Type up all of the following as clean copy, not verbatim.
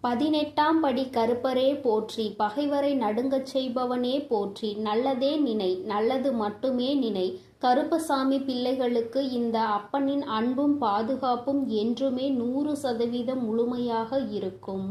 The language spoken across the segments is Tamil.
18ஆம் படி கருப்பரே போற்றி, பகைவரை நடுங்கச் செய்பவனே போற்றி, நல்லதே நினை, நல்லது மட்டுமே நினை. கருப்பசாமி பிள்ளைகளுக்கு இந்த அப்பனின் அன்பும் பாதுகாப்பும் என்றுமே 100% முழுமையாக இருக்கும்.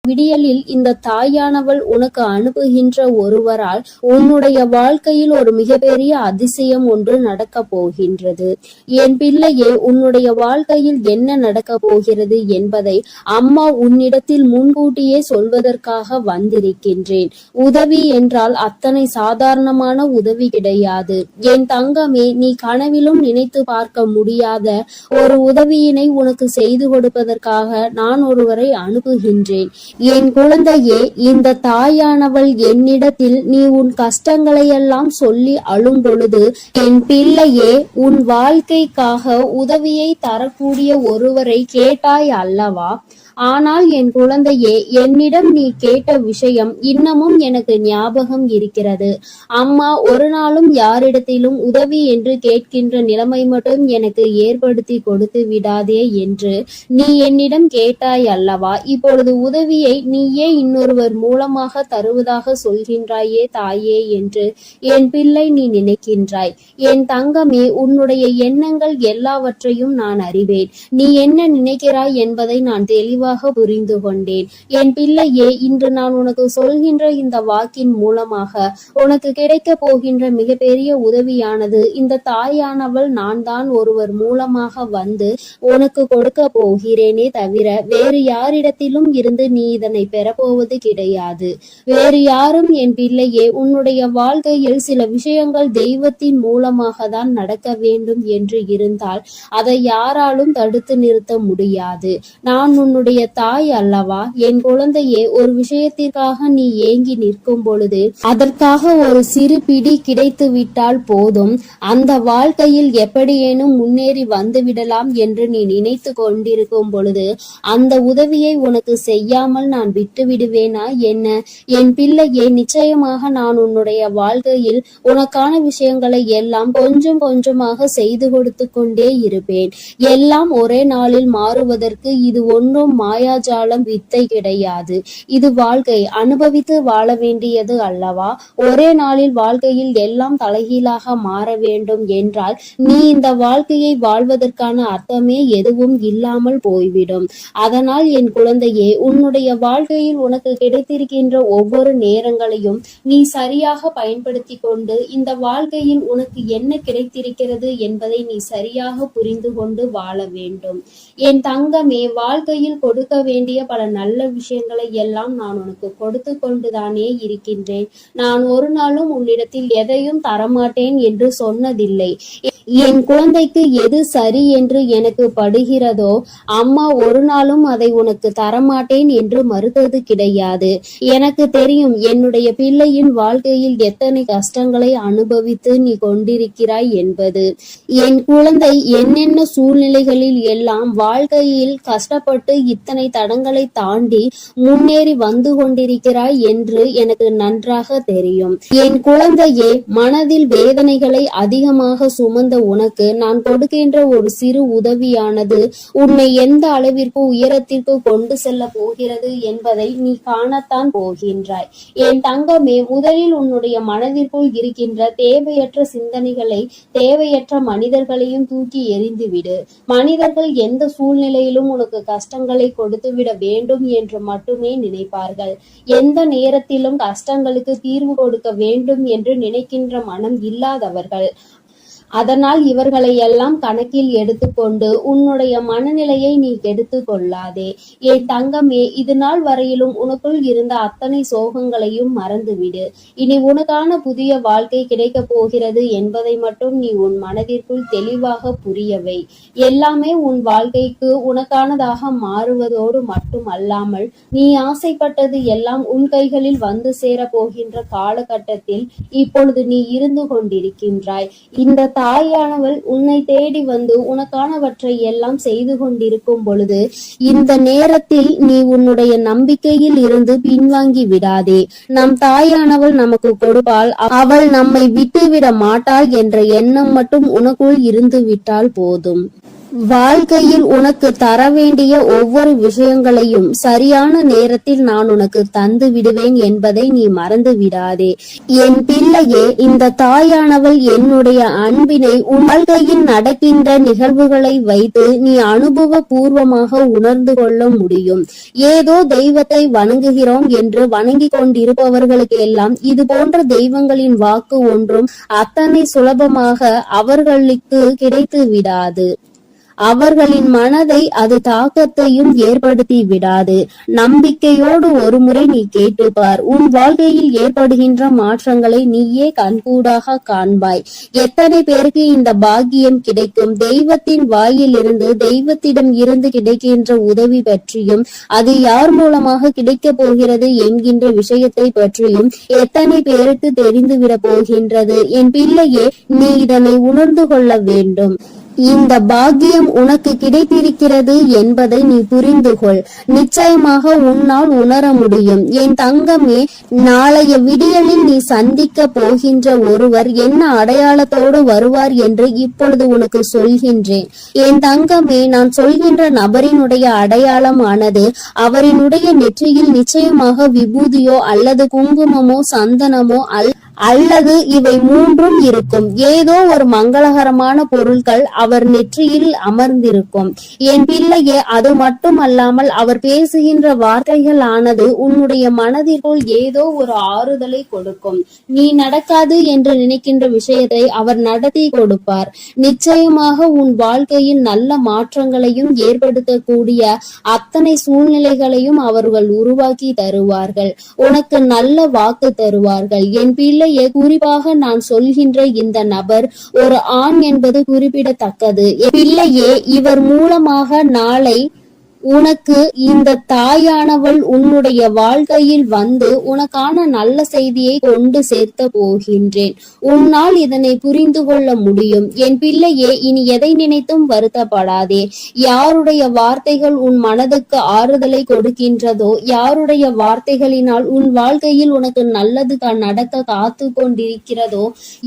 விடியலில் இந்த தாயானவள் உனக்கு அனுப்புகின்ற ஒருவரால் உன்னுடைய வாழ்க்கையில் ஒரு மிகப்பெரிய அதிசயம் ஒன்று நடக்கப் போகின்றது. என் பிள்ளையே, உன்னுடைய வாழ்க்கையில் என்ன நடக்கப் போகிறது என்பதை அம்மா உன்னிடத்தில் முன்கூட்டியே சொல்வதற்காக வந்திருக்கின்றேன். உதவி என்றால் அத்தனை சாதாரணமான உதவி கிடையாது. என் தங்கமே, நீ கனவிலும் நினைத்து பார்க்க முடியாத ஒரு உதவியினை உனக்கு செய்து கொடுப்பதற்காக நான் ஒருவரை அனுப்புகின்றேன். என் குழந்தையே, இந்த தாயானவள் என்னிடத்தில் நீ உன் கஷ்டங்களையெல்லாம் சொல்லி அழும் பொழுது, என் பிள்ளையே, உன் வாழ்க்கைக்காக உதவியை தரக்கூடிய ஒருவரை கேட்டாய் அல்லவா? ஆனால் என் குழந்தையே, என்னிடம் நீ கேட்ட விஷயம் இன்னமும் எனக்கு ஞாபகம் இருக்கிறது. அம்மா ஒரு நாளும் யாரிடத்திலும் உதவி என்று கேட்கின்ற நிலைமை மட்டும் எனக்கு ஏற்படுத்தி கொடுத்து விடாதே என்று நீ என்னிடம் கேட்டாய் அல்லவா? இப்பொழுது உதவியை நீயே இன்னொருவர் மூலமாக தருவதாக சொல்கின்றாயே தாயே என்று என் பிள்ளை நீ நினைக்கின்றாய். என் தங்கமே, உன்னுடைய எண்ணங்கள் எல்லாவற்றையும் நான் அறிவேன். நீ என்ன நினைக்கிறாய் என்பதை நான் தெளிவாக புரிந்து கொண்டேன். என் பிள்ளையே, இன்று நான் உனக்கு சொல்கின்ற இந்த வாக்கின் மூலமாக உனக்கு கிடைக்க போகின்ற மிகப்பெரிய உதவியானது இந்த தாயானவள் நான் தான் ஒருவர் மூலமாக வந்து உனக்கு கொடுக்க போகிறேனே தவிர வேறு யாரிடத்திலும் இருந்து நீ இதனை பெறப்போவது கிடையாது. வேறு யாரும் என் பிள்ளையே, உன்னுடைய வாழ்க்கையில் சில விஷயங்கள் தெய்வத்தின் மூலமாக தான் நடக்க வேண்டும் என்று இருந்தால் அதை யாராலும் தடுத்து நிறுத்த முடியாது. நான் உன்னுடைய தாய் அல்லவா? என் குழந்தையே, ஒரு விஷயத்திற்காக நீ ஏங்கி நிற்கும் பொழுது அதற்காக ஒரு சிறு பிடி கிடைத்து விட்டால் போதும், அந்த வாழ்க்கையில் எப்படியேனும் முன்னேறி வந்துவிடலாம் என்று நீ நினைத்து கொண்டிருக்கும் பொழுது அந்த உதவியை உனக்கு செய்யாமல் நான் விட்டு விடுவேனா என்ன? என் பிள்ளையே, நிச்சயமாக நான் உன்னுடைய வாழ்க்கையில் உனக்கான விஷயங்களை எல்லாம் கொஞ்சம் கொஞ்சமாக செய்து கொடுத்து கொண்டே இருப்பேன். எல்லாம் ஒரே நாளில் மாறுவதற்கு இது ஒன்றும் மாயாஜாலம் வித்தை கிடையாது. இது வாழ்க்கை, அனுபவித்து வாழ வேண்டியது அல்லவா? ஒரே நாளில் வாழ்க்கையில் எல்லாம் தலைகீழாக மாற வேண்டும் என்றால் நீ இந்த வாழ்க்கையை வாழ்வதற்கான அர்த்தமே எதுவும் இல்லாமல் போய்விடும். அதனால் என் குழந்தையே, உன்னுடைய வாழ்க்கையில் உனக்கு கிடைத்திருக்கின்ற ஒவ்வொரு நேரங்களையும் நீ சரியாக பயன்படுத்தி கொண்டு இந்த வாழ்க்கையில் உனக்கு என்ன கிடைத்திருக்கிறது என்பதை நீ சரியாக புரிந்து கொண்டு வாழ வேண்டும். என் தங்கமே, வாழ்க்கையில் கொடுக்க வேண்டிய பல நல்ல விஷயங்களை எல்லாம் நான் உனக்கு கொடுத்து கொண்டுதானே இருக்கின்றேன். நான் ஒரு நாளும் உன்னிடத்தில் எதையும் தரமாட்டேன் என்று சொன்னதில்லை. என் குழந்தைக்கு எது சரி என்று எனக்கு படுகிறதோ அம்மா ஒரு நாளும் அதை உனக்கு தரமாட்டேன் என்று மறுத்தது கிடையாது. எனக்கு தெரியும் என்னுடைய பிள்ளையின் வாழ்க்கையில் எத்தனை கஷ்டங்களை அனுபவித்து நீ கொண்டிருக்கிறாய் என்பது. என் குழந்தை என்னென்ன சூழ்நிலைகளில் எல்லாம் வாழ்க்கையில் கஷ்டப்பட்டு இத்தனை தடங்களை தாண்டி முன்னேறி வந்து கொண்டிருக்கிறாய் என்று எனக்கு நன்றாக தெரியும். என் குழந்தையே, மனதில் வேதனைகளை அதிகமாக சுமந்த உனக்கு நான் கொடுக்கின்ற ஒரு சிறு உதவியானது உன்னை எந்த அளவிற்கு உயரத்திற்கு கொண்டு செல்ல போகிறது என்பதை நீ காணத்தான் போகின்றாய். என் தங்கமே, முதலில் உன்னுடைய மனதிற்குள் இருக்கின்ற தேவையற்ற சிந்தனைகளை, தேவையற்ற மனிதர்களையும் தூக்கி எறிந்துவிடு. மனிதர்கள் எந்த சூழ்நிலையிலும் உனக்கு கஷ்டங்களை கொடுத்து விட வேண்டும் என்று மட்டுமே நினைப்பார்கள். எந்த நேரத்திலும் கஷ்டங்களுக்கு தீர்வு கொடுக்க வேண்டும் என்று நினைக்கின்ற மனம் இல்லாதவர்கள். அதனால் இவர்களை எல்லாம் கணக்கில் எடுத்துக்கொண்டு உன்னுடைய மனநிலையை நீ கெடுத்து கொள்ளாதே. என் தங்கமே, இது நாள் வரையிலும் உனக்குள் இருந்த அத்தனை சோகங்களையும் மறந்துவிடு. இனி உனக்கான புதிய வாழ்க்கை கிடைக்க போகிறது என்பதை மட்டும் நீ உன் மனதிற்குள் தெளிவாக புரியவை. எல்லாமே உன் வாழ்க்கைக்கு உனக்கானதாக மாறுவதோடு மட்டும் அல்லாமல் நீ ஆசைப்பட்டது எல்லாம் உன் கைகளில் வந்து சேர போகின்ற காலகட்டத்தில் இப்பொழுது நீ இருந்து கொண்டிருக்கின்றாய். இந்த தாயானவள் உன்னை தேடி வந்து உனக்கானவற்றை எல்லாம் செய்து கொண்டிருக்கும் பொழுது இந்த நேரத்தில் நீ உன்னுடைய நம்பிக்கையில் இருந்து பின்வாங்கி விடாதே. நம் தாயானவள் நமக்கு கொடுப்பாள், அவள் நம்மை விட்டுவிட மாட்டாள் என்ற எண்ணம் மட்டும் உனக்குள் இருந்து விட்டால் போதும். வாழ்க்கையில் உனக்கு தர வேண்டிய ஒவ்வொரு விஷயங்களையும் சரியான நேரத்தில் நான் உனக்கு தந்து விடுவேன் என்பதை நீ மறந்து விடாதே. என் பிள்ளையே, இந்த தாயானவள் என்னுடைய அன்பினை உன் வாழ்க்கையில் நடக்கின்ற நிகழ்வுகளை வைத்து நீ அனுபவ பூர்வமாக உணர்ந்து கொள்ள முடியும். ஏதோ தெய்வத்தை வணங்குகிறோம் என்று வணங்கி கொண்டிருப்பவர்களுக்கு எல்லாம் இது போன்ற தெய்வங்களின் வாக்கு ஒன்றும் அத்தனை சுலபமாக அவர்களுக்கு கிடைத்து விடாது. அவர்களின் மனதை அது தாக்கத்தையும் ஏற்படுத்தி விடாது. நம்பிக்கையோடு ஒரு முறை நீ கேட்டுப்பார். உன் வாழ்க்கையில் ஏற்படுகின்ற மாற்றங்களை நீயே கண்கூடாக காண்பாய். எத்தனை பேருக்கு இந்த பாக்கியம் கிடைக்கும்? தெய்வத்தின் வாயிலிருந்து, தெய்வத்திடம் இருந்து கிடைக்கின்ற உதவி பற்றியும், அது யார் மூலமாக கிடைக்க போகிறது என்கின்ற விஷயத்தை பற்றியும் எத்தனை பேருக்கு தெரிந்துவிட போகின்றது? என் பிள்ளையே, நீ இதனை உணர்ந்து கொள்ள வேண்டும். இந்த பாக்கியம் உனக்கு கிடைத்திருக்கிறது என்பதை நீ புரிந்து கொள். நிச்சயமாக உன்னால் உணர முடியும். என் தங்கமே, நாளைய விடியலில் நீ சந்திக்க போகின்ற ஒருவர் என்ன அடையாளத்தோடு வருவார் என்று இப்பொழுது உனக்கு சொல்கின்றேன். என் தங்கமே, நான் சொல்கின்ற நபரினுடைய அடையாளமானது அவரினுடைய நெற்றியில் நிச்சயமாக விபூதியோ அல்லது குங்குமமோ சந்தனமோ அல்லது இவை மூன்றும் இருக்கும். ஏதோ ஒரு மங்களகரமான பொருட்கள் அவர் நெற்றியில் அமர்ந்திருக்கும். என் பிள்ளையே, அது மட்டுமல்லாமல் அவர் பேசுகின்ற வார்த்தைகள் ஆனது உன்னுடைய மனதிற்குள் ஏதோ ஒரு ஆறுதலை கொடுக்கும். நீ நடக்காது என்று நினைக்கின்ற விஷயத்தை அவர் நடத்தி கொடுப்பார். நிச்சயமாக உன் வாழ்க்கையில் நல்ல மாற்றங்களையும் ஏற்படுத்தக்கூடிய அத்தனை சூழ்நிலைகளையும் அவர்கள் உருவாக்கி தருவார்கள். உனக்கு நல்ல வாக்கு தருவார்கள். என் பிள்ளை, குறிப்பாக நான் சொல்கின்ற இந்த நபர் ஒரு ஆண் என்பது குறிப்பிடத்தக்கது. பிள்ளையே, இவர் மூலமாக நாளை உனக்கு இந்த தாயானவள் உன்னுடைய வாழ்க்கையில் வந்து உனக்கான நல்ல செய்தியை கொண்டு சேர்த்த போகின்றேன். உன்னால் இதனை புரிந்து கொள்ள முடியும். என் பிள்ளையே, இனி எதை நினைத்தும் வருத்தப்படாதே. யாருடைய வார்த்தைகள் உன் மனதுக்கு ஆறுதலை கொடுக்கின்றதோ, யாருடைய வார்த்தைகளினால் உன் வாழ்க்கையில் உனக்கு நல்லது நடக்க காத்து கொண்டிருக்கிறதோ,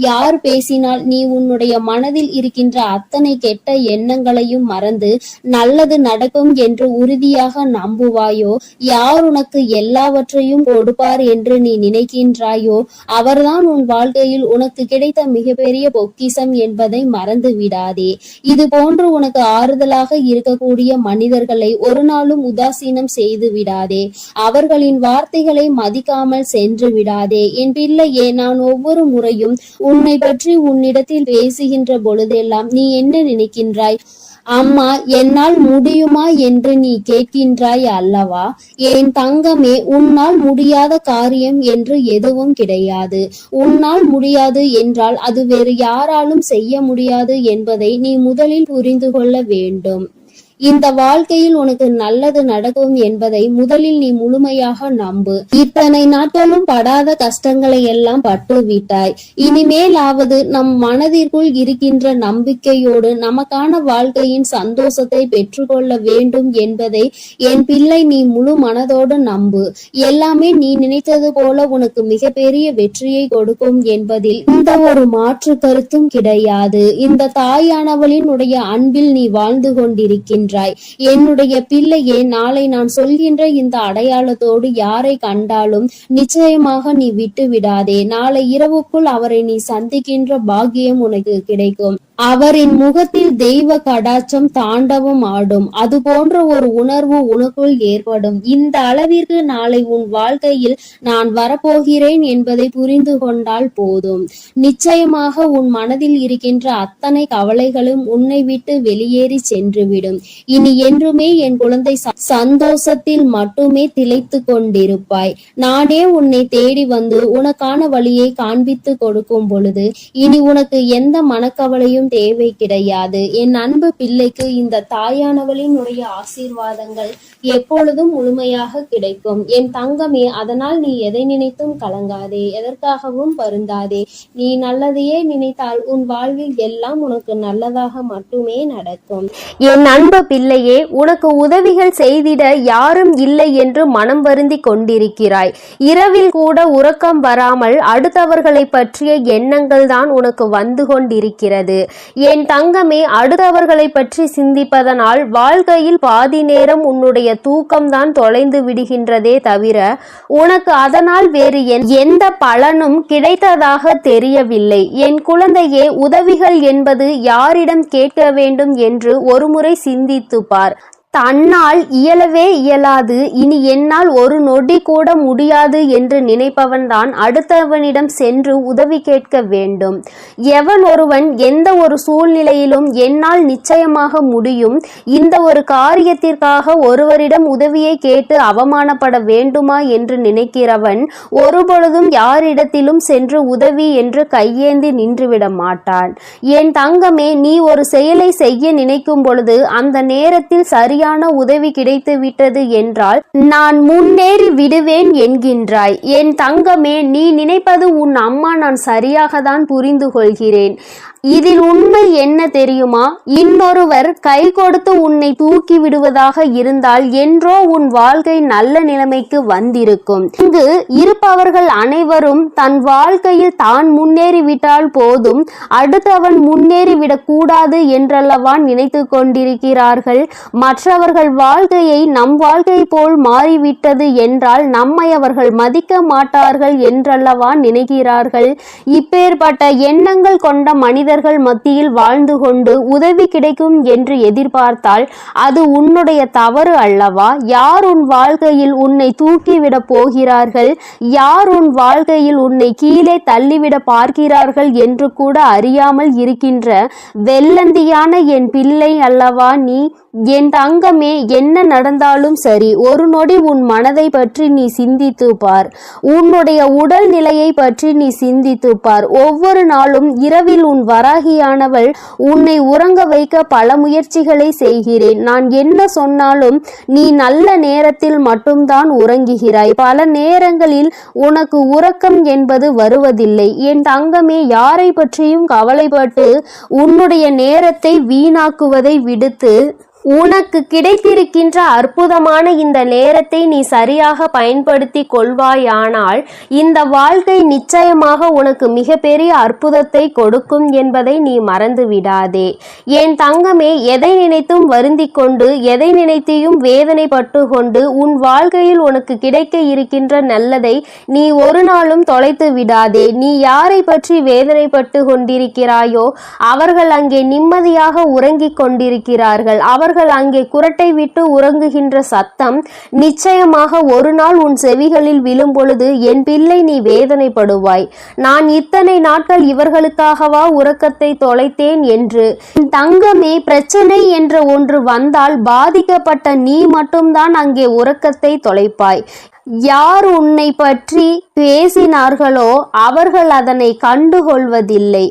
யார் பேசினால் நீ உன்னுடைய மனதில் இருக்கின்ற அத்தனை கெட்ட எண்ணங்களையும் மறந்து நல்லது நடக்கும் என்று உறுதியாக நம்புவாயோ, யார் உனக்கு எல்லாவற்றையும் கொடுப்பார் என்று நீ நினைக்கின்றாயோ, அவர்தான் உன் வாழ்க்கையில் உனக்கு கிடைத்த மிகப்பெரிய பொக்கிஷம் என்பதை மறந்து விடாதே. இது போன்று உனக்கு ஆறுதலாக இருக்கக்கூடிய மனிதர்களை ஒரு நாளும் உதாசீனம் செய்து விடாதே. அவர்களின் வார்த்தைகளை மதிக்காமல் சென்று விடாதே. என் பிள்ளையே, நான் ஒவ்வொரு முறையும் உன்னை பற்றி உன்னிடத்தில் பேசுகின்ற பொழுதெல்லாம் நீ என்ன நினைக்கின்றாய்? அம்மா, என்னால் முடியுமா என்று நீ கேட்கின்றாய் அல்லவா? என் தங்கமே, உன்னால் முடியாத காரியம் என்று எதுவும் கிடையாது. உன்னால் முடியாது என்றால் அது வேறு யாராலும் செய்ய முடியாது என்பதை நீ முதலில் புரிந்து கொள்ள வேண்டும். இந்த வாழ்க்கையில் உனக்கு நல்லது நடக்கும் என்பதை முதலில் நீ முழுமையாக நம்பு. இத்தனை நாட்களும் படாத கஷ்டங்களை எல்லாம் பட்டு விட்டாய். இனிமேலாவது நம் மனதிற்குள் இருக்கின்ற நம்பிக்கையோடு நமக்கான வாழ்க்கையின் சந்தோஷத்தை பெற்றுக்கொள்ள வேண்டும் என்பதை என் பிள்ளை நீ முழு மனதோடு நம்பு. எல்லாமே நீ நினைத்தது போல உனக்கு மிகப்பெரிய வெற்றியை கொடுக்கும் என்பதில் இந்த ஒரு மாற்று கருத்தும் கிடையாது. இந்த தாயானவளின் உடைய அன்பில் நீ வாழ்ந்து கொண்டிருக்கின்ற என்னுடைய பிள்ளையே, நாளை நான் சொல்கின்ற இந்த அடையாளத்தோடு யாரை கண்டாலும் நிச்சயமாக நீ விட்டு விடாதே. நாளை இரவுக்குள் அவரை நீ சந்திக்கின்ற பாக்கியம் உனக்கு கிடைக்கும். அவரின் முகத்தில் தெய்வ கடாட்சம் தாண்டவம் ஆடும். அது போன்ற ஒரு உணர்வு உனக்குள் ஏற்படும். இந்த அளவிற்கு நாளை உன் வாழ்க்கையில் நான் வரப்போகிறேன் என்பதை புரிந்து கொண்டால் போதும். நிச்சயமாக உன் மனதில் இருக்கின்ற அத்தனை கவலைகளும் உன்னை விட்டு வெளியேறி சென்றுவிடும். இனி என்றுமே என் குழந்தை சந்தோஷத்தில் மட்டுமே திளைத்து கொண்டிருப்பாய். நானே உன்னை தேடி வந்து உனக்கான வழியை காண்பித்து கொடுக்கும் பொழுது இனி உனக்கு எந்த மனக்கவலையும் தேவை கிடையாது. என் அன்பு பிள்ளைக்கு இந்த தாயானவளின் உடைய ஆசீர்வாதங்கள் எப்பொழுதும் முழுமையாக கிடைக்கும். என் தங்கமே, அதனால் நீ எதை நினைத்தும் கலங்காதே, எதற்காகவும் வருந்தாதே. நீ நல்லதையே நினைத்தால் உன் வாழ்வில் எல்லாம் உனக்கு நல்லதாக மட்டுமே நடக்கும். என் அன்பு பிள்ளையே, உனக்கு உதவிகள் செய்திட யாரும் இல்லை என்று மனம் வருந்தி கொண்டிருக்கிறாய். இரவில் கூட உறக்கம் வராமல் அடுத்தவர்களை பற்றிய எண்ணங்கள் தான் உனக்கு வந்து கொண்டிருக்கிறது. என் தங்கமே, அடுத்தவர்களை பற்றி சிந்திப்பதனால் வாழ்க்கையில் பாதி நேரம் உன்னுடைய தூக்கம்தான் தொலைந்து விடுகின்றதே தவிர உனக்கு அதனால் வேறு எந்த பலனும் கிடைத்ததாக தெரியவில்லை. என் குழந்தையே, உதவிகள் என்பது யாரிடம் கேட்க வேண்டும் என்று ஒருமுறை சிந்தித்து பார். தன்னால் இயலவே இயலாது, இனி என்னால் ஒரு நொடி கூட முடியாது என்று நினைப்பவன்தான் அடுத்தவனிடம் சென்று உதவி கேட்க வேண்டும். எவன் ஒருவன் எந்த ஒரு சூழ்நிலையிலும் என்னால் நிச்சயமாக முடியும், இந்த ஒரு காரியத்திற்காக ஒருவரிடம் உதவியை கேட்டு அவமானப்பட வேண்டுமா என்று நினைக்கிறவன் ஒருபொழுதும் யாரிடத்திலும் சென்று உதவி என்று கையேந்தி நின்றுவிட மாட்டான். என் தங்கமே, நீ ஒரு செயலை செய்ய நினைக்கும் பொழுது அந்த நேரத்தில் சரியான உதவி கிடைத்து விட்டது என்றால் நான் முன்னேறி விடுவேன் என்கின்றாய். என் தங்கமே, நீ நினைப்பது உன் அம்மா நான் சரியாக தான் புரிந்து கொள்கிறேன். இதில் உண்மை என்ன தெரியுமா? இன்னொருவர் கை கொடுத்து உன்னை தூக்கி விடுவதாக இருந்தால் என்றோ உன் வாழ்க்கை நல்ல நிலைமைக்கு வந்திருக்கும். இங்கு இருப்பவர்கள் அனைவரும் தன் வாழ்க்கையில் தான் முன்னேறிவிட்டால் போதும், அடுத்தவன் முன்னேறிவிடக் கூடாது என்றல்லவா நினைத்து கொண்டிருக்கிறார்கள். மற்றவர்கள் வாழ்க்கையை நம் வாழ்க்கை போல் மாறிவிட்டது என்றால் நம்மை அவர்கள் மதிக்க மாட்டார்கள் என்றல்லவா நினைக்கிறார்கள். இப்பேற்பட்ட எண்ணங்கள் கொண்ட மனிதர்கள் மத்தியில் வாழ்ந்து கொண்டு உதவி கிடைக்கும் என்று எதிர்பார்த்தால் அது உன்னுடைய தவறு அல்லவா? யார் உன் வாழ்க்கையில் உன்னை தூக்கிவிட போகிறார்கள், யார் உன் வாழ்க்கையில் உன்னை கீழே தள்ளிவிட பார்க்கிறார்கள் என்று கூட அறியாமல் இருக்கின்ற வெள்ளந்தியான என் பிள்ளை அல்லவா நீ? என் தங்கமே, என்ன நடந்தாலும் சரி, ஒரு நொடி உன் மனதை பற்றி நீ சிந்தித்து பார். உன்னுடைய உடல் நிலையை பற்றி நீ சிந்தித்து பார். ஒவ்வொரு நாளும் இரவில் உன் வராகியானவள் உன்னை உறங்க வைக்க பல முயற்சிகளை செய்கிறேன். நான் என்ன சொன்னாலும் நீ நல்ல நேரத்தில் மட்டும்தான் உறங்குகிறாய். பல நேரங்களில் உனக்கு உறக்கம் என்பது வருவதில்லை. என் தங்கமே, யாரை பற்றியும் கவலைப்பட்டு உன்னுடைய நேரத்தை வீணாக்குவதை விடுத்து உனக்கு கிடைத்திருக்கின்ற அற்புதமான இந்த நேரத்தை நீ சரியாக பயன்படுத்தி கொள்வாயானால் இந்த வாழ்க்கை நிச்சயமாக உனக்கு மிகப்பெரிய அற்புதத்தை கொடுக்கும் என்பதை நீ மறந்து விடாதே. என் தங்கமே, எதை நினைத்தும் வருந்தி கொண்டு எதை நினைத்தையும் வேதனைப்பட்டு கொண்டு உன் வாழ்க்கையில் உனக்கு கிடைக்க இருக்கின்ற நல்லதை நீ ஒரு நாளும் தொலைத்து விடாதே. நீ யாரை பற்றி வேதனைப்பட்டு கொண்டிருக்கிறாயோ அவர்கள் அங்கே நிம்மதியாக உறங்கிக் கொண்டிருக்கிறார்கள். அவர்கள் அங்கே குரட்டை விட்டு உறங்குகின்ற சத்தம் நிச்சயமாக ஒரு நாள் உன் செவிகளில் விழும் பொழுது என் பிள்ளை நீ வேதனைப்படுவாய். நான் இத்தனை நாட்கள் இவர்களுக்காகவா உறக்கத்தை தொலைத்தேன் என்று. தங்கமே, பிரச்சனை என்ற ஒன்று வந்தால் பாதிக்கப்பட்ட நீ மட்டும்தான் அங்கே உறக்கத்தை தொலைப்பாய். யார் உன்னை பற்றி பேசினார்களோ அவர்கள் அதனை கண்டுகொள்வதில்லை.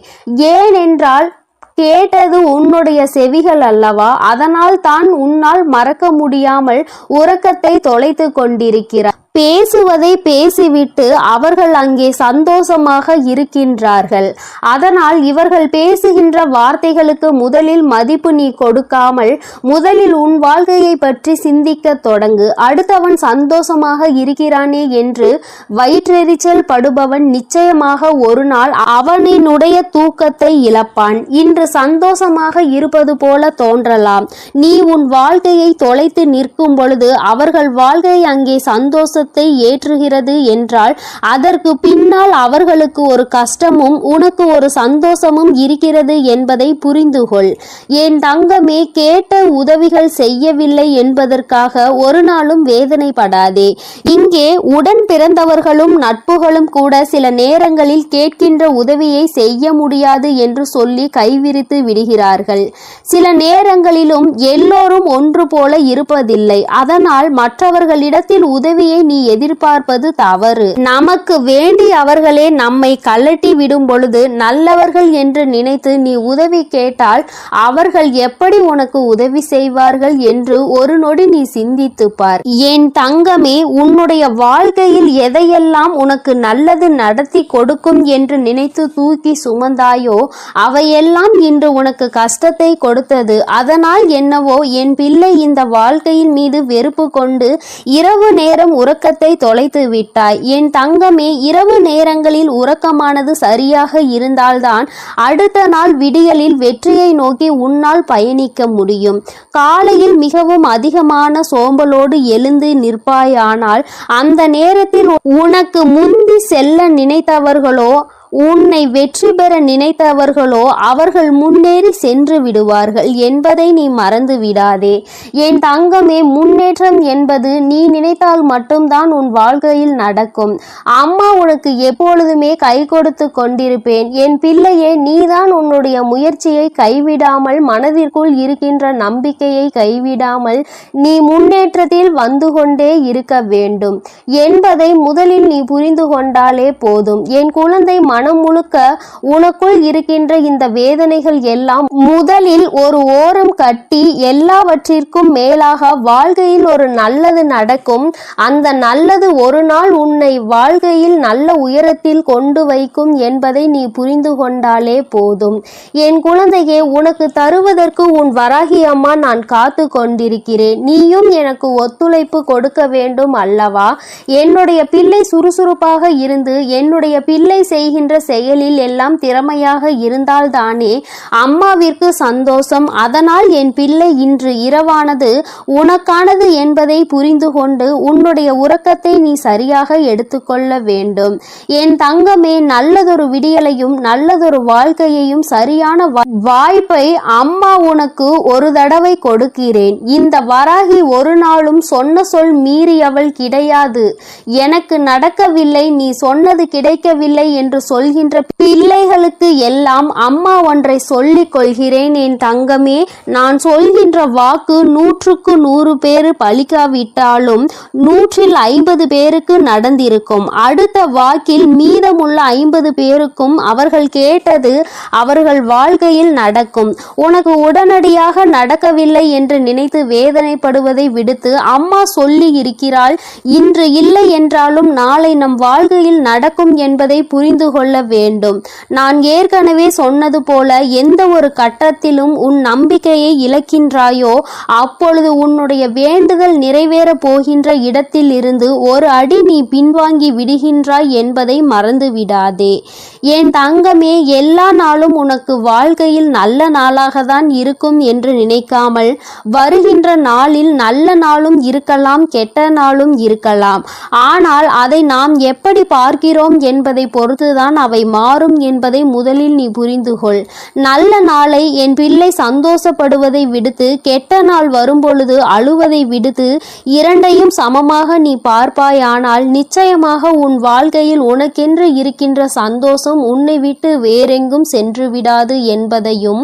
ஏனென்றால் கேட்டது உன்னுடைய செவிகள் அல்லவா? அதனால் தான் உன்னால் மறக்க முடியாமல் உறக்கத்தை தொலைத்து கொண்டிருக்கிறார். பேசுவதை பேசிவிட்டு அவர்கள் அங்கே சந்தோஷமாக இருக்கின்றார்கள். அதனால் இவர்கள் பேசுகின்ற வார்த்தைகளுக்கு முதலில் மதிப்பு நீ கொடுக்காமல் முதலில் உன் வாழ்க்கையை பற்றி சிந்திக்க தொடங்கு. அடுத்தவன் சந்தோஷமாக இருக்கிறானே என்று வயிற்றெரிச்சல் படுபவன் நிச்சயமாக ஒரு நாள் அவனினுடைய தூக்கத்தை இழப்பான். இன்று சந்தோஷமாக இருப்பது போல தோன்றலாம். நீ உன் வாழ்க்கையை தொலைத்து நிற்கும் பொழுது அவர்கள் வாழ்க்கை அங்கே சந்தோஷ ஏற்றுகிறது என்றால் அதற்கு பின்னால் அவர்களுக்கு ஒரு கஷ்டமும் உனக்கு ஒரு சந்தோஷமும் இருக்கிறது என்பதை புரிந்து கொள். என் தங்கமே, கேட்ட உதவிகள் செய்யவில்லை என்பதற்காக ஒரு நாளும் வேதனைப்படாதே. இங்கே உடன் பிறந்தவர்களும் நட்புகளும் கூட சில நேரங்களில் கேட்கின்ற உதவியை செய்ய முடியாது என்று சொல்லி கைவிரித்து விடுகிறார்கள். சில நேரங்களிலும் எல்லோரும் ஒன்று போல இருப்பதில்லை. அதனால் மற்றவர்களிடத்தில் உதவியை நீ எதிர்பார்ப்பது தவறு. நமக்கு வேண்டி அவர்களே நம்மை கழட்டி விடும் பொழுது நல்லவர்கள் என்று நினைத்து நீ உதவி கேட்டால் அவர்கள் எப்படி உனக்கு உதவி செய்வார்கள் என்று ஒரு நொடி நீ சிந்தித்து பார். என் தங்கமே, உன்னுடைய வாழ்க்கையில் எதையெல்லாம் உனக்கு நல்லது நடத்தி கொடுக்கும் என்று நினைத்து தூக்கி சுமந்தாயோ அவையெல்லாம் இன்று உனக்கு கஷ்டத்தை கொடுத்தது. அதனால் என்னவோ என் பிள்ளை இந்த வாழ்க்கையின் மீது வெறுப்பு கொண்டு இரவு நேரம் உறக்கத்தை தொலைத்து விட்டாய். என் தங்கமே, இரவு நேரங்களில் உறக்கமானது சரியாக இருந்தால்தான் அடுத்த நாள் விடியலில் வெற்றியை நோக்கி உன்னால் பயணிக்க முடியும். காலையில் மிகவும் அதிகமான சோம்பலோடு எழுந்து நிற்பாயானால் அந்த நேரத்தில் உனக்கு முந்தி செல்ல நினைத்தவர்களோ உன்னை வெற்றி பெற நினைத்தவர்களோ அவர்கள் முன்னேறி சென்று விடுவார்கள் என்பதை நீ மறந்து விடாதே. என் தங்கமே, முன்னேற்றம் என்பது நீ நினைத்தால் மட்டும்தான் உன் வாழ்க்கையில் நடக்கும். அம்மா உனக்கு எப்பொழுதுமே கை கொடுத்து கொண்டிருப்பேன். என் பிள்ளையே, நீதான் உன்னுடைய முயற்சியை கைவிடாமல், மனதிற்குள் இருக்கின்ற நம்பிக்கையை கைவிடாமல் நீ முன்னேற்றத்தில் வந்து கொண்டே இருக்க வேண்டும் என்பதை முதலில் நீ புரிந்து கொண்டாலே போதும். என் குழந்தை, மனம் முழுக்க உனக்குள் இருக்கின்ற இந்த வேதனைகள் எல்லாம் முதலில் ஒரு ஓரம் கட்டி எல்லாவற்றிற்கும் மேலாக வாழ்க்கையில் ஒரு நல்லது நடக்கும். அந்த நல்லது ஒரு நாள் உன்னை வாழ்க்கையில் நல்ல உயரத்தில் கொண்டு வைக்கும் என்பதை நீ புரிந்து கொண்டாலே போதும். என் குழந்தையே, உனக்கு தருவதற்கு உன் வராகி அம்மா நான் காத்து கொண்டிருக்கிறேன். நீயும் எனக்கு ஒத்துழைப்பு கொடுக்க வேண்டும் அல்லவா? என்னுடைய பிள்ளை சுறுசுறுப்பாக இருந்து என்னுடைய பிள்ளை செய்கின்ற செயலில் எல்லாம் திறமையாக இருந்தால்தானே அம்மாவிற்கு சந்தோஷம். அதனால் என் பிள்ளை இன்று இரவானது உனக்கானது என்பதை புரிந்து கொண்டு உன்னுடைய உறக்கத்தை நீ சரியாக எடுத்துக்கொள்ள வேண்டும். என் தங்கமே, நல்லதொரு விடியலையும் நல்லதொரு வாழ்க்கையையும் சரியான வாய்ப்பை அம்மா உனக்கு ஒரு தடவை கொடுக்கிறேன். இந்த வராகி ஒரு நாளும் சொன்ன சொல் மீறியவள் கிடையாது. எனக்கு நடக்கவில்லை, நீ சொன்னது கிடைக்கவில்லை என்று சொல்கின்ற பிள்ளைகளுக்கு எல்லாம் அம்மா ஒன்றை சொல்லிக் கொள்கிறேன். என் தங்கமே, நான் சொல்கின்ற வாக்கு 100க்கு 100 பேர் பலிக்காவிட்டாலும் 150 பேருக்கு நடந்திருக்கும். அடுத்த வாக்கில் மீதமுள்ள 50 பேருக்கும் அவர்கள் கேட்டது அவர்கள் வாழ்க்கையில் நடக்கும். உனக்கு உடனடியாக நடக்கவில்லை என்று நினைத்து வேதனைப்படுவதை விடுத்து அம்மா சொல்லி இருக்கிறாள். இன்று இல்லை என்றாலும் நாளை நம் வாழ்க்கையில் நடக்கும் என்பதை புரிந்து கொள்ள வேண்டும். நான் ஏற்கனவே சொன்னது போல எந்த ஒரு கட்டத்திலும் உன் நம்பிக்கையை இழக்கின்றாயோ அப்பொழுது உன்னுடைய வேண்டுதல் நிறைவேற போகின்ற இடத்தில் இருந்து ஒரு அடி நீ பின்வாங்கி விடுகின்றாய் என்பதை மறந்து விடாதே. என் தங்கமே, எல்லா நாளும் உனக்கு வாழ்க்கையில் நல்ல நாளாக தான் இருக்கும் என்று நினைக்காமல் வருகின்ற நாளில் நல்ல நாளும் இருக்கலாம், கெட்ட நாளும் இருக்கலாம். ஆனால் அதை நாம் எப்படி பார்க்கிறோம் என்பதை பொறுத்துதான் அவை மாறும் என்பதை முதலில் நீ புரிந்து கொள். நல்ல நாளை என் பிள்ளை சந்தோஷப்படுவதை விடுத்து கெட்ட நாள் வரும்பொழுது அழுவதை விடுத்து இரண்டையும் சமமாக நீ பார்ப்பாயானால் நிச்சயமாக உன் வாழ்க்கையில் உனக்கென்று இருக்கின்ற சந்தோஷம் உன்னை விட்டு வேறெங்கும் சென்று விடாது என்பதையும்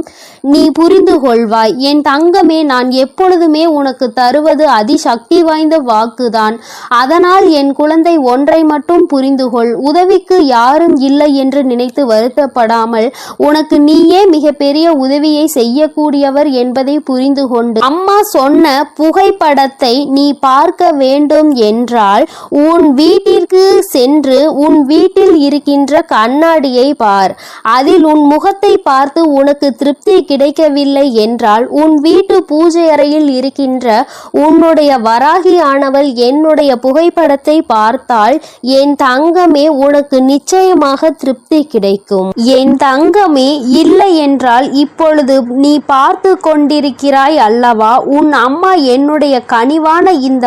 நீ புரிந்து கொள்வாய். என் தங்கமே, நான் எப்பொழுதுமே உனக்கு தருவது அதிசக்தி வாய்ந்த வாக்குதான். அதனால் என் குழந்தை, ஒன்றை மட்டும் புரிந்து கொள். உதவிக்கு யாரும் இல்லை என்று நினைத்து வருத்தப்படாமல் உனக்கு நீயே மிகப்பெரிய உதவியை செய்யக்கூடியவர் என்பதை புரிந்து கொண்டு அம்மா சொன்ன புகைப்படத்தை நீ பார்க்க வேண்டும் என்றால் உன் வீட்டிற்கு சென்று உன் வீட்டில் இருக்கின்ற கண்ணாடியை பார். அதில் உன் முகத்தை பார்த்து உனக்கு திருப்தி கிடைக்கவில்லை என்றால் உன் வீட்டு பூஜை அறையில் இருக்கின்ற உன்னுடைய வராகி ஆனவள் என்னுடைய புகைப்படத்தை பார்த்தால் என் தங்கமே, உனக்கு நிச்சயமாக திருப்தி கிடைக்கும். என் தங்கமே, இல்லை என்றால் இப்பொழுது நீ பார்த்து கொண்டிருக்கிறாய் அல்லவா? உன் அம்மா என்னுடைய கனிவான இந்த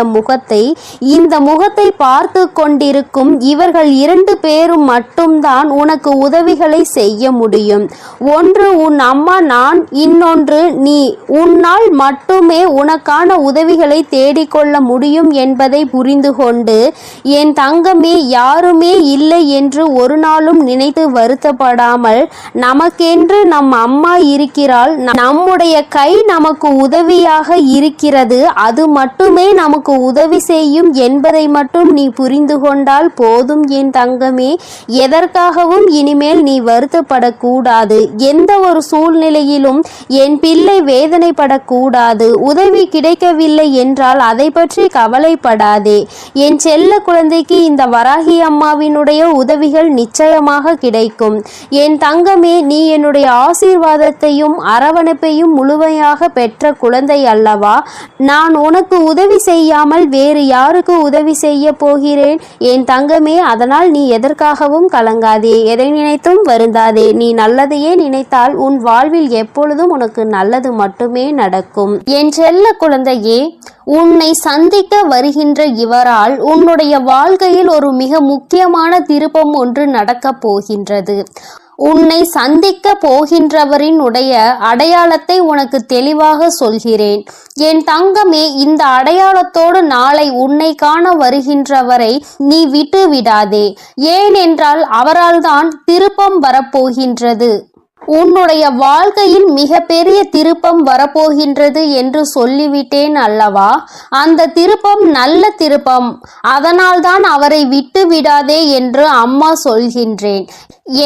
முகத்தை பார்த்து கொண்டிருக்கும் இவர்கள் 2 பேரும் மட்டும்தான் உனக்கு உதவிகளை செய்ய முடியும். ஒன்று உன் அம்மா நான், இன்னொன்று நீ. உன்னால் மட்டுமே உனக்கான உதவிகளை தேடிக்கொள்ள முடியும் என்பதை புரிந்து கொண்டு என் தங்கமே, யாருமே இல்லை என்று ஒரு நாளும் நாளும் நினைத்து வருத்தப்படாமல், நமக்கென்று நம் அம்மா இருக்கிறாள், நம்முடைய கை நமக்கு உதவியாக இருக்கிறது, அது மட்டுமே நமக்கு உதவி செய்யும் என்பதை மட்டும் நீ புரிந்து கொண்டால் போதும் என் தங்கமே. எதற்காகவும் இனிமேல் நீ வருத்தப்படக்கூடாது. எந்த ஒரு சூழ்நிலையிலும் என் பிள்ளை வேதனைப்படக்கூடாது. உதவி கிடைக்கவில்லை என்றால் அதை பற்றி கவலைப்படாதே. என் செல்ல குழந்தைக்கு இந்த வராகி அம்மாவினுடைய உதவிகள் நிச்சயமாக கிடைக்கும். என் தங்கமே, நீ என்னுடைய ஆசீர்வாதத்தையும் அரவணைப்பையும் முழுமையாக பெற்ற குழந்தை அல்லவா? நான் உனக்கு உதவி செய்யாமல் வேறு யாருக்கு உதவி செய்ய போகிறேன் என் தங்கமே? அதனால் நீ எதற்காகவும் கலங்காதே, எதை நினைத்தும் வருந்தாதே. நீ நல்லதையே நினைத்தால் உன் வாழ்வில் எப்பொழுதும் உனக்கு நல்லது மட்டுமே நடக்கும். என் செல்ல குழந்தையே, உன்னை சந்திக்க வருகின்ற இவரால் உன்னுடைய வாழ்க்கையில் ஒரு மிக முக்கியமான திருப்பம் ஒன்று நடக்கப் போகின்றது. உன்னை சந்திக்க போகின்றவரினுடைய அடையாளத்தை உனக்கு தெளிவாக சொல்கிறேன் என் தங்கமே. இந்த அடையாளத்தோடு நாளை உன்னை காண வருகின்றவரை நீ விட்டு விடாதே. ஏனென்றால் அவரால் தான் திருப்பம் வரப்போகின்றது. உன்னுடைய வாழ்க்கையில் மிக பெரிய திருப்பம் வரப்போகின்றது என்று சொல்லிவிட்டேன் அல்லவா? அந்த திருப்பம் நல்ல திருப்பம். அதனால்தான் அவரை விட்டு விடாதே என்று அம்மா சொல்கின்றேன்.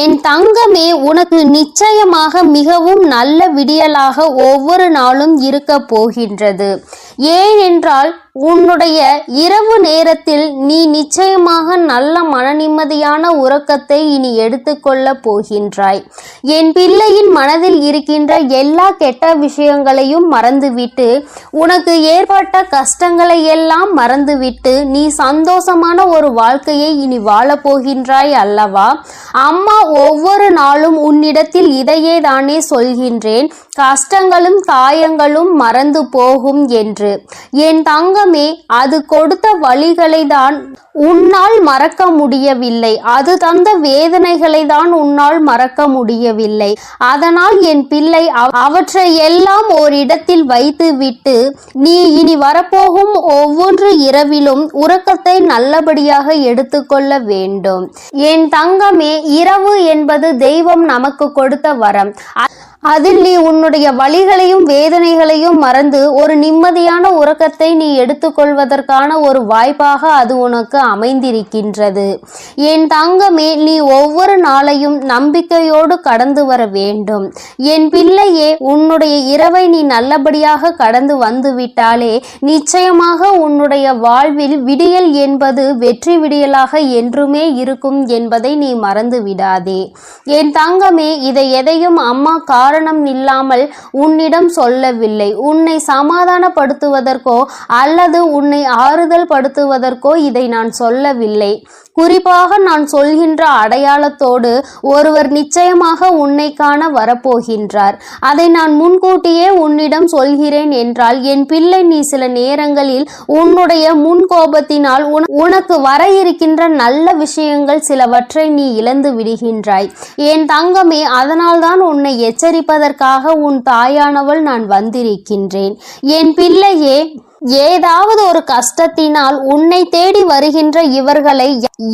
என் தங்கமே, உனக்கு நிச்சயமாக மிகவும் நல்ல விடியலாக ஒவ்வொரு நாளும் இருக்க போகின்றது. ஏனென்றால் உன்னுடைய இரவு நேரத்தில் நீ நிச்சயமாக நல்ல மனநிம்மதியான உறக்கத்தை இனி எடுத்துக்கொள்ள போகின்றாய். என் பிள்ளையின் மனதில் இருக்கின்ற எல்லா கெட்ட விஷயங்களையும் மறந்துவிட்டு, உனக்கு ஏற்பட்ட கஷ்டங்களை எல்லாம் மறந்துவிட்டு நீ சந்தோஷமான ஒரு வாழ்க்கையை இனி வாழப் போகின்றாய் அல்லவா? அம்மா ஒவ்வொரு நாளும் உன்னிடத்தில் இதையே தானே சொல்கின்றேன், கஷ்டங்களும் காயங்களும் மறந்து போகும் என்று. என் தங்கமே, அது கொடுத்த வழிகளை தான் உன்னால் மறக்க முடியவில்லை. அது தந்த வேதனைகளை தான் உன்னால் மறக்க முடியவில்லை. அதனால் என் பிள்ளை அவற்றை எல்லாம் ஓரிடத்தில் வைத்து விட்டு நீ இனி வரப்போகும் ஒவ்வொரு இரவிலும் உறக்கத்தை நல்லபடியாக எடுத்துக்கொள்ள வேண்டும். என் தங்கமே, இரவு என்பது தெய்வம் நமக்கு கொடுத்த வரம். அதில் நீ உன்னுடைய வலிகளையும் வேதனைகளையும் மறந்து ஒரு நிம்மதியான உறக்கத்தை நீ எடுத்துக்கொள்வதற்கான ஒரு வாய்ப்பாக அது உனக்கு அமைந்திருக்கின்றது. என் தங்கமே, நீ ஒவ்வொரு நாளையும் நம்பிக்கையோடு கடந்து வர வேண்டும். என் பிள்ளையே, உன்னுடைய இரவை நீ நல்லபடியாக கடந்து வந்து விட்டாலே நிச்சயமாக உன்னுடைய வாழ்வில் விடியல் என்பது வெற்றி விடியலாக என்றுமே இருக்கும் என்பதை நீ மறந்து விடாதே. என் தங்கமே, இதை எதையும் அம்மா காரணம் இல்லாமல் உன்னிடம் சொல்லவில்லை. உன்னை சமாதானப்படுத்துவதற்கோ அல்லது உன்னை ஆறுதல் படுத்துவதற்கோ இதை நான் சொல்லவில்லை. குறிப்பாக நான் சொல்கின்ற அடையாளத்தோடு ஒருவர் நிச்சயமாக உன்னை காண வரப்போகின்றார். அதை நான் முன்கூட்டியே உன்னிடம் சொல்கிறேன் என்றால் என் பிள்ளை, நீ சில நேரங்களில் உன்னுடைய முன்கோபத்தினால் உனக்கு வர இருக்கின்ற நல்ல விஷயங்கள் சிலவற்றை நீ இழந்து விடுகின்றாய். என் தங்கமே, அதனால்தான் உன்னை எச்சரிப்பதற்காக உன் தாயானவள் நான் வந்திருக்கின்றேன். என் பிள்ளையே, ஏதாவது ஒரு கஷ்டத்தினால் உன்னை தேடி வருகின்ற இவர்களை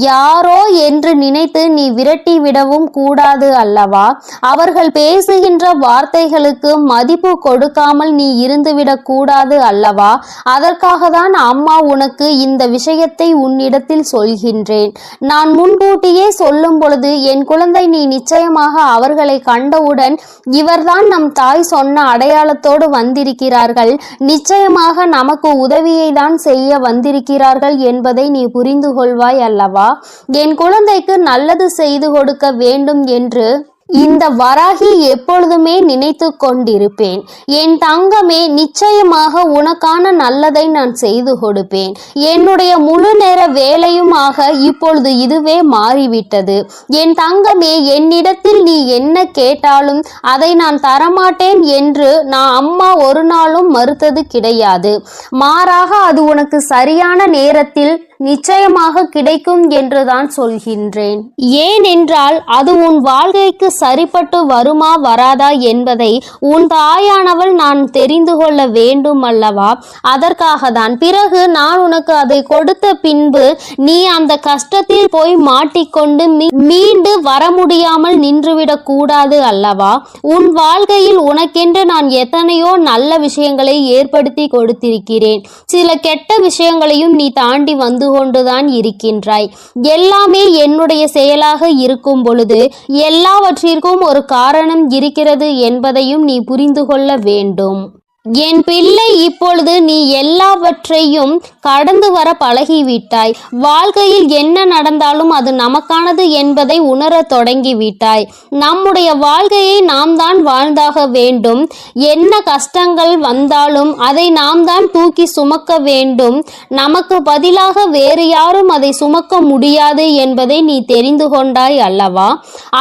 யாரோ என்று நினைத்து நீ விரட்டி விடவும் கூடாது அல்லவா? அவர்கள் பேசுகின்ற வார்த்தைகளுக்கு மதிப்பு கொடுக்காமல் நீ இருந்துவிடக் கூடாது அல்லவா? அதற்காக தான் அம்மா உனக்கு இந்த விஷயத்தை உன்னிடத்தில் சொல்கின்றேன். நான் முன்கூட்டியே சொல்லும் பொழுது என் குழந்தை, நீ நிச்சயமாக அவர்களை கண்டவுடன் இவர்தான் நம் தாய் சொன்ன அடையாளத்தோடு வந்திருக்கிறார்கள், நிச்சயமாக நமக்கு உதவியை தான் செய்ய வந்திருக்கிறார்கள் என்பதை நீ புரிந்து கொள்வாய் அல்லவா? என் குழந்தைக்கு நல்லது செய்து கொடுக்க வேண்டும் என்று இந்த வராகி எப்பொழுதுமே நினைத்து கொண்டிருப்பேன். என் தங்கமே, நிச்சயமாக உனக்கான நல்லதை நான் செய்து கொடுப்பேன். என்னுடைய முழு நேர வேலையுமாக இப்பொழுது இதுவே மாறிவிட்டது. என் தங்கமே, என்னிடத்தில் நீ என்ன கேட்டாலும் அதை நான் தரமாட்டேன் என்று நான் அம்மா ஒரு நாளும் மறுத்தது கிடையாது. மாறாக அது உனக்கு சரியான நேரத்தில் நிச்சயமாக கிடைக்கும் என்றுதான் சொல்கின்றேன். ஏனென்றால் அது உன் வாழ்க்கைக்கு சரிப்பட்டு வருமா வராதா என்பதை உன் தாயானவள் நான் தெரிந்து கொள்ள வேண்டும் அல்லவா? அதற்காக தான். பிறகு நான் உனக்கு அதை கொடுத்த பின்பு நீ அந்த கஷ்டத்தில் போய் மாட்டிக்கொண்டு மீண்டு வர முடியாமல் நின்றுவிடக் கூடாது அல்லவா? உன் வாழ்க்கையில் உனக்கென்று நான் எத்தனையோ நல்ல விஷயங்களை ஏற்படுத்தி கொடுத்திருக்கிறேன். சில கெட்ட விஷயங்களையும் நீ தாண்டி வந்து கொண்டுதான் இருக்கின்றாய். எல்லாமே என்னுடைய செயலாக இருக்கும் பொழுது எல்லாவற்றிற்கும் ஒரு காரணம் இருக்கிறது என்பதையும் நீ புரிந்து கொள்ள வேண்டும். என் பிள்ளை, இப்பொழுது நீ எல்லாவற்றையும் கடந்து வர பழகிவிட்டாய். வாழ்க்கையில் என்ன நடந்தாலும் அது நமக்கானது என்பதை உணரத் தொடங்கிவிட்டாய். நம்முடைய வாழ்க்கையை நாம் தான் வாழ்ந்தாக வேண்டும். என்ன கஷ்டங்கள் வந்தாலும் அதை நாம் தான் தூக்கி சுமக்க வேண்டும். நமக்கு பதிலாக வேறு யாரும் அதை சுமக்க முடியாது என்பதை நீ தெரிந்து கொண்டாய் அல்லவா?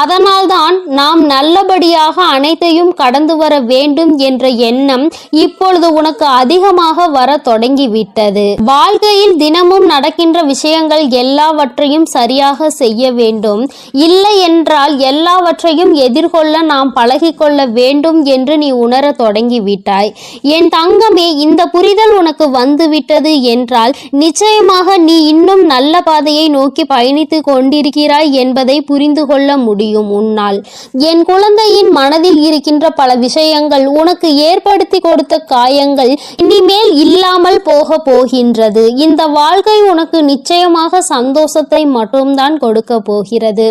அதனால்தான் நாம் நல்லபடியாக அனைத்தையும் கடந்து வர வேண்டும் என்ற எண்ணம் இப்பொழுது உனக்கு அதிகமாக வர தொடங்கிவிட்டது. வாழ்க்கையில் தினமும் நடக்கின்ற விஷயங்கள் எல்லாவற்றையும் சரியாக செய்ய வேண்டும். இல்லை என்றால் எல்லாவற்றையும் எதிர்கொள்ள நாம் பழகிக்கொள்ள வேண்டும் என்று நீ உணர தொடங்கிவிட்டாய். என் தங்கமே, இந்த புரிதல் உனக்கு வந்துவிட்டது என்றால் நிச்சயமாக நீ இன்னும் நல்ல பாதையை நோக்கி பயணித்து கொண்டிருக்கிறாய் என்பதை புரிந்து கொள்ள முடியும் உன்னால். என் குழந்தையின் மனதில் இருக்கின்ற பல விஷயங்கள் உனக்கு ஏற்படுத்தி கொடுத்த காயங்கள் இனிமேல் இல்லாமல் போக போகின்றது. இந்த வாழ்க்கை உனக்கு நிச்சயமாக சந்தோஷத்தை மட்டும்தான் கொடுக்க போகிறது.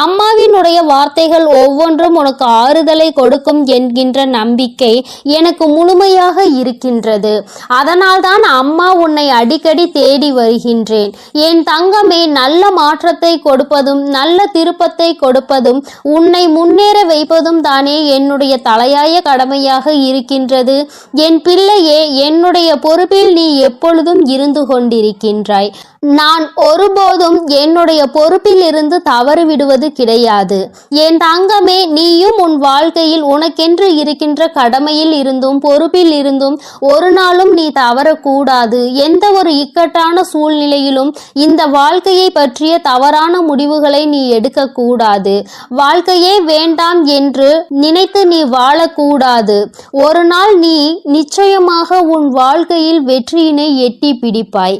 அம்மாவினுடைய வார்த்தைகள் ஒவ்வொன்றும் உனக்கு ஆறுதலை கொடுக்கும் என்கின்ற நம்பிக்கை எனக்கு முழுமையாக இருக்கின்றது. அதனால்தான் அம்மா உன்னை அடிக்கடி தேடி வருகின்றேன். என் தங்கமே, நல்ல மாற்றத்தை கொடுப்பதும் நல்ல திருப்பத்தை கொடுப்பதும் உன்னை முன்னேற வைப்பதும் தானே என்னுடைய தலையாய கடமையாக இருக்கின்றது. என் பிள்ளையே, என்னுடைய பொறுப்பில் நீ எப்பொழுதும் இருந்து கொண்டிருக்கின்றாய். நான் ஒருபோதும் என்னுடைய பொறுப்பில் இருந்து தவறு விடுவது கிடையாது. என் தங்கமே, நீயும் உன் வாழ்க்கையில் உனக்கென்று இருக்கின்ற கடமையில் இருந்தும் பொறுப்பில் இருந்தும் ஒரு நாளும் நீ தவறக்கூடாது. எந்த ஒரு இக்கட்டான சூழ்நிலையிலும் இந்த வாழ்க்கையை பற்றிய தவறான முடிவுகளை நீ எடுக்கக்கூடாது. வாழ்க்கையே வேண்டாம் என்று நினைத்து நீ வாழக்கூடாது. ஒரு நாள் நீ நிச்சயமாக உன் வாழ்க்கையில் வெற்றியினை எட்டி பிடிப்பாய்.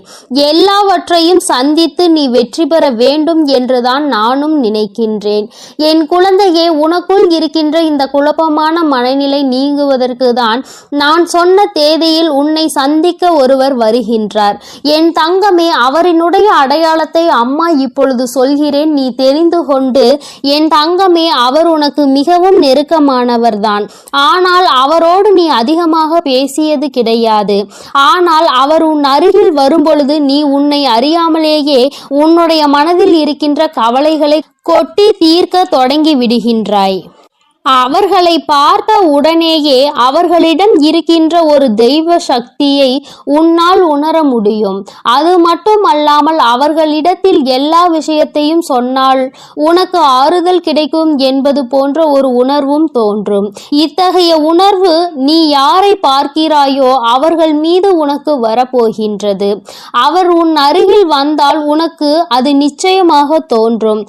எல்லாவற்றையும் சந்தித்து நீ வெற்றி பெற வேண்டும் என்றுதான் நானும் நினைக்கின்றேன். என் குழந்தையே, உனக்குள் இருக்கின்ற இந்த குழப்பமான மனநிலை நீங்குவதற்கு தான் நான் சொன்ன தேதியில் உன்னை சந்திக்க ஒருவர் வருகின்றார். என் தங்கமே, அவரினுடைய அடையாளத்தை அம்மா இப்பொழுது சொல்கிறேன், நீ தெரிந்து கொண்டு. என் தங்கமே, அவர் உனக்கு மிகவும் நெருக்கமானவர்தான். ஆனால் அவரோடு நீ அதிகமாக பேசியது கிடையாது. ஆனால் அவர் உன் அருகில் வரும்பொழுது நீ உன்னை அறியாமலேயே உன்னுடைய மனதில் இருக்கின்ற கவலைகளை கொட்டி தீர்க்க தொடங்கி விடுகின்றாய். அவர்களை பார்த்த உடனேயே அவர்களிடம் இருக்கின்ற ஒரு தெய்வ சக்தியை உன்னால் உணர முடியும். அது மட்டுமல்லாமல் அவர்களிடத்தில் எல்லா விஷயத்தையும் சொன்னால் உனக்கு ஆறுதல் கிடைக்கும் என்பது போன்ற ஒரு உணர்வும் தோன்றும். இத்தகைய உணர்வு நீ யாரை பார்க்கிறாயோ அவர்கள் மீது உனக்கு வரப்போகின்றது. அவர் உன் அருகில் வந்தால் உனக்கு அது நிச்சயமாக தோன்றும்.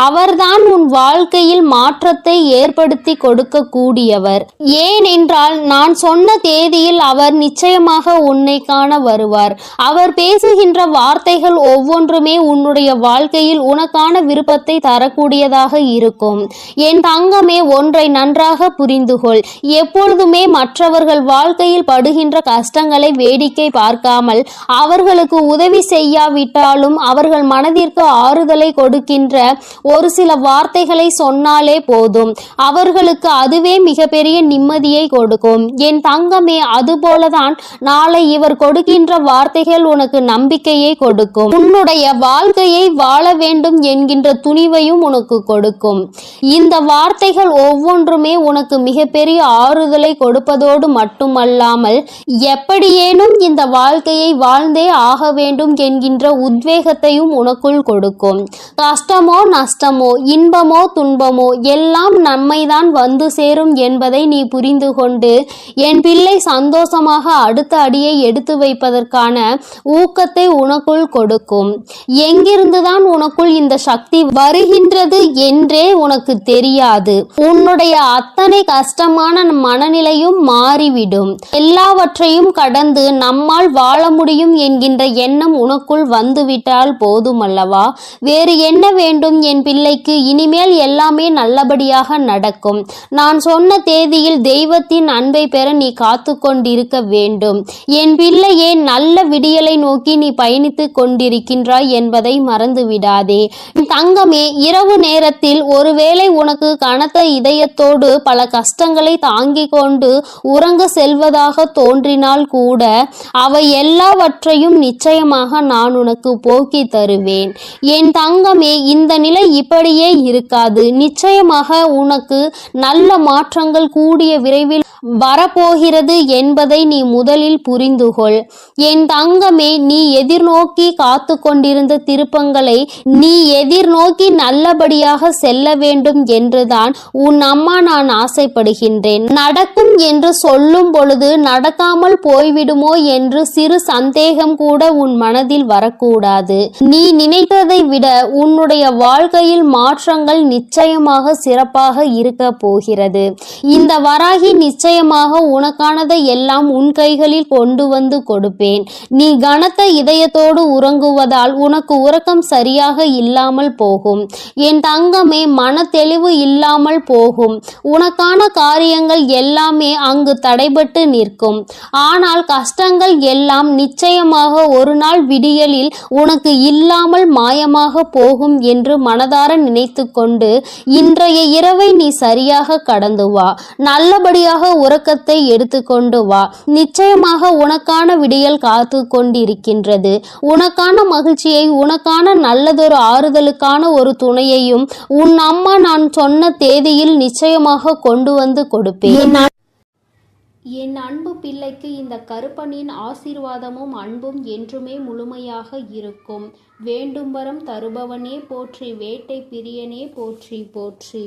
அவர்தான் உன் வாழ்க்கையில் மாற்றத்தை ஏற்படுத்தி கொடுக்க கூடியவர். ஏனென்றால் நான் சொன்ன தேதியில் அவர் நிச்சயமாக உன்னை காண வருவார். அவர் பேசுகின்ற வார்த்தைகள் ஒவ்வொன்றுமே உன்னுடைய வாழ்க்கையில் உனக்கான விருப்பத்தை தரக்கூடியதாக இருக்கும். என் தங்கமே, ஒன்றை நன்றாக புரிந்துகொள். எப்பொழுதுமே மற்றவர்கள் வாழ்க்கையில் படுகின்ற கஷ்டங்களை வேடிக்கை பார்க்காமல் அவர்களுக்கு உதவி செய்யாவிட்டாலும் அவர்கள் மனதிற்கு ஆறுதலை கொடுக்கின்ற ஒரு சில வார்த்தைகளை சொன்னாலே போதும். அவர்களுக்கு அதுவே மிகப்பெரிய நிம்மதியை கொடுக்கும். என் தங்கமே, அதுபோலதான் நாளை இவர் கொடுக்கின்ற வார்த்தைகள் உனக்கு நம்பிக்கையை கொடுக்கும். உன்னுடைய வாழ்க்கையை வாழ வேண்டும் என்கின்ற துணிவையும் உனக்கு கொடுக்கும். இந்த வார்த்தைகள் ஒவ்வொன்றுமே உனக்கு மிகப்பெரிய ஆறுதலை கொடுப்பதோடு மட்டுமல்லாமல் எப்படியேனும் இந்த வாழ்க்கையை வாழ்ந்தே ஆக வேண்டும் என்கின்ற உத்வேகத்தையும் உனக்குள் கொடுக்கும். கஷ்டமோ நஷ்டமோ இன்பமோ துன்பமோ எல்லாம் நம்மைதான் வந்து சேரும் என்பதை நீ புரிந்து கொண்டு என் பிள்ளை சந்தோஷமாக அடுத்த அடியை எடுத்து வைப்பதற்கான ஊக்கத்தை உனக்குள் கொடுக்கும். எங்கிருந்துதான் உனக்குள் இந்த சக்தி வருகின்றது என்றே உனக்கு தெரியாது. உன்னுடைய அத்தனை கஷ்டமான மனநிலையும் மாறிவிடும். எல்லாவற்றையும் கடந்து நம்மால் வாழ முடியும் என்கின்ற எண்ணம் உனக்குள் வந்துவிட்டால் போதுமல்லவா? வேறு என்ன வேண்டும் என் பிள்ளைக்கு? இனிமேல் எல்லாமே நல்லபடியாக நடக்கும். நான் சொன்ன தேதியில் தெய்வத்தின் அன்பை பெற நீ காத்து கொண்டிருக்க வேண்டும். என் பிள்ளையே, நல்ல விடியலை நோக்கி நீ பயணித்துக் கொண்டிருக்கின்றாய் என்பதை மறந்து விடாதே. தங்கமே, இரவு நேரத்தில் ஒருவேளை உனக்கு கனத்த இதயத்தோடு பல கஷ்டங்களை தாங்கிக் கொண்டு உறங்க செல்வதாக தோன்றினால் கூட அவை எல்லாவற்றையும் நிச்சயமாக நான் உனக்கு போக்கி தருவேன். என் தங்கமே, இந்த நிலை இப்படியே இருக்காது. நிச்சயமாக உனக்கு நல்ல மாற்றங்கள் கூடிய விரைவில் வரப்போகிறது என்பதை நீ முதலில் புரிந்துகொள். என் தங்கமே, நீ எதிர்நோக்கி காத்து கொண்டிருந்த திருப்பங்களை நீ எதிர்நோக்கி நல்லபடியாக செல்ல வேண்டும் என்றுதான் உன் அம்மா நான் ஆசைப்படுகின்றேன். நடக்கும் என்று சொல்லும் பொழுது நடக்காமல் போய்விடுமோ என்று சிறு சந்தேகம் கூட உன் மனதில் வரக்கூடாது. நீ நினைத்ததை விட உன்னுடைய வாழ்க்கையில் மாற்றங்கள் நிச்சயமாக சிறப்பாக இருக்க போகிறது. இந்த வராகி நிச்சயமாக உனக்கானதை எல்லாம் உன் கைகளில் கொண்டு வந்து கொடுப்பேன். நீ கனத்த இதயத்தோடு உறங்குவதால் உனக்கு உறக்கம் சரியாக இல்லாமல் போகும். என் தங்கமே, மன தெளிவு இல்லாமல் போகும். உனக்கான காரியங்கள் எல்லாமே அங்கு தடைபட்டு நிற்கும். ஆனால் கஷ்டங்கள் எல்லாம் நிச்சயமாக ஒரு நாள் விடியலில் உனக்கு இல்லாமல் மாயமாக போகும் என்று மனதார நினைத்து கொண்டு இன்றைய இரவை நீ சரியாக கடந்து வா. நல்லபடியாக உறக்கத்தை எடுத்துக்கொண்டு வா. நிச்சயமாக உனக்கான விடியல் காத்து கொண்டிருக்கின்றது. உனக்கான மகிழ்ச்சியை, உனக்கான நல்லதொரு ஆறுதலுக்கான ஒரு துணையையும் உன் அம்மா நான் சொன்ன தேதியில் நிச்சயமாக கொண்டு வந்து கொடுப்பேன். என் அன்பு பிள்ளைக்கு இந்த கருப்பனின் ஆசீர்வாதமும் அன்பும் என்றுமே முழுமையாக இருக்கும். வேண்டும் வரம் தருபவனே போற்றி, வேட்டை பிரியனே போற்றி போற்றி.